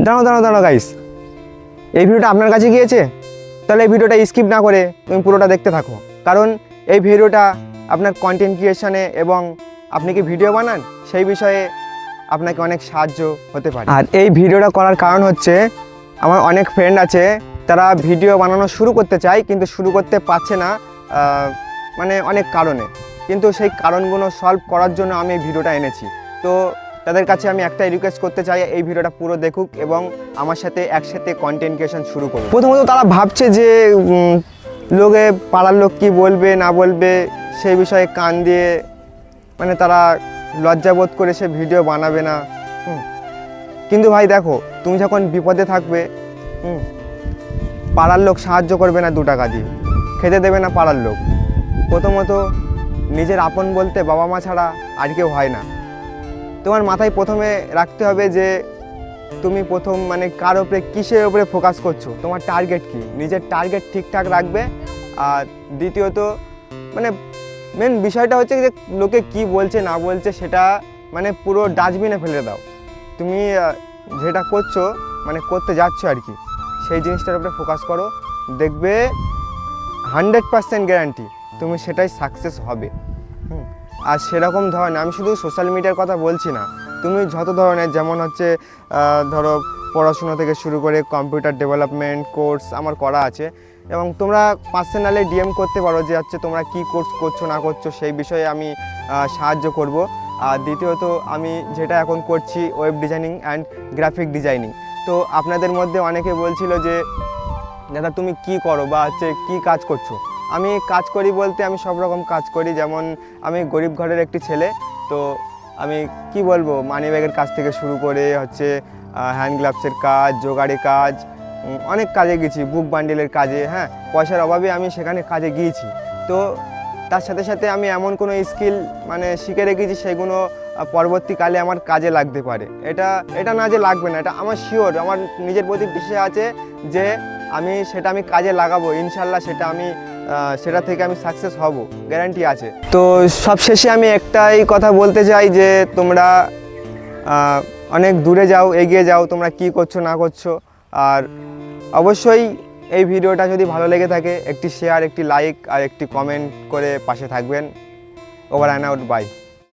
দাঁড়াও গাইস, এই ভিডিওটা আপনার কাছে গিয়েছে? তাহলে এই ভিডিওটা স্কিপ না করে তুমি পুরোটা দেখতে থাকো, কারণ এই ভিডিওটা আপনার কন্টেন্ট ক্রিয়েশনে এবং আপনি কি ভিডিও বানান সেই বিষয়ে আপনাকে অনেক সাহায্য হতে পারে। আর এই ভিডিওটা করার কারণ হচ্ছে, আমার অনেক ফ্রেন্ড আছে তারা ভিডিও বানানো শুরু করতে চায় কিন্তু শুরু করতে পারছে না, মানে অনেক কারণে। কিন্তু সেই কারণগুলো সলভ করার জন্য আমি এই ভিডিওটা এনেছি। তো তাদের কাছে আমি একটাই রিকোয়েস্ট করতে চাই, এই ভিডিওটা পুরো দেখুক এবং আমার সাথে একসাথে কন্টেন্ট ক্রিয়েশন শুরু করুক। প্রথমত তারা ভাবছে যে লোকে পাড়ার লোক কী বলবে না বলবে সেই বিষয়ে কান দিয়ে, মানে তারা লজ্জাবোধ করে সে ভিডিও বানাবে না। কিন্তু ভাই দেখো, তুমি যখন বিপদে থাকবে, পাড়ার লোক সাহায্য করবে না 2 টাকা দিয়ে, খেতে দেবে না পাড়ার লোক। প্রথমত নিজের আপন বলতে বাবা মা ছাড়া আর কেউ হয় না। তোমার মাথায় প্রথমে রাখতে হবে যে তুমি প্রথম মানে কার ওপরে কিসের ওপরে ফোকাস করছো, তোমার টার্গেট কি, নিজের টার্গেট ঠিকঠাক রাখবে। আর দ্বিতীয়ত মানে মেন বিষয়টা হচ্ছে যে লোকে কি বলছে না বলছে সেটা মানে পুরো ডাস্টবিনে ফেলে দাও। তুমি যেটা করছো মানে করতে যাচ্ছ আর কি, সেই জিনিসটার উপরে ফোকাস করো, দেখবে 100% গ্যারান্টি তুমি সেটাই সাকসেস হবে। আর সেরকম ধরনের, আমি শুধু সোশ্যাল মিডিয়ার কথা বলছি না, তুমি যত ধরনের, যেমন হচ্ছে ধরো পড়াশুনো থেকে শুরু করে কম্পিউটার ডেভেলপমেন্ট কোর্স আমার করা আছে, এবং তোমরা পার্সোনালি ডিএম করতে পারো যে হচ্ছে তোমরা কি কোর্স করছো না করছো, সেই বিষয়ে আমি সাহায্য করব। আর দ্বিতীয়ত আমি যেটা এখন করছি web designing and graphic designing. তো আপনাদের মধ্যে অনেকে বলছিল যে দাদা তুমি কি করো বা হচ্ছে কী কাজ করছো। আমি কাজ করি বলতে আমি সব রকম কাজ করি, যেমন আমি গরিব ঘরের একটি ছেলে, তো আমি কি বলবো, মানি ব্যাগের কাজ থেকে শুরু করে হচ্ছে হ্যান্ড গ্লাভসের কাজ, জোগাড়ি কাজ, অনেক কাজে গেছি, বুক বান্ডিলের কাজে। হ্যাঁ, পয়সার অভাবে আমি সেখানে কাজে গিয়েছি। তো তার সাথে সাথে আমি এমন কোনো স্কিল মানে শিখে রেখেছি সেগুলো পরবর্তীকালে আমার কাজে লাগতে পারে। এটা না যে লাগবে না, এটা আমার শিওর, আমার নিজের প্রতি বিশ্বাস আছে যে আমি কাজে লাগাবো ইনশাল্লাহ, সেটা থেকে আমি সাকসেস হব, গ্যারান্টি আছে। তো সবশেষে আমি একটাই কথা বলতে চাই যে তোমরা অনেক দূরে যাও, এগিয়ে যাও, তোমরা কি করছো না করছো। আর অবশ্যই এই ভিডিওটা যদি ভালো লেগে থাকে একটি শেয়ার, একটি লাইক আর একটি কমেন্ট করে পাশে থাকবেন। Over and out, by.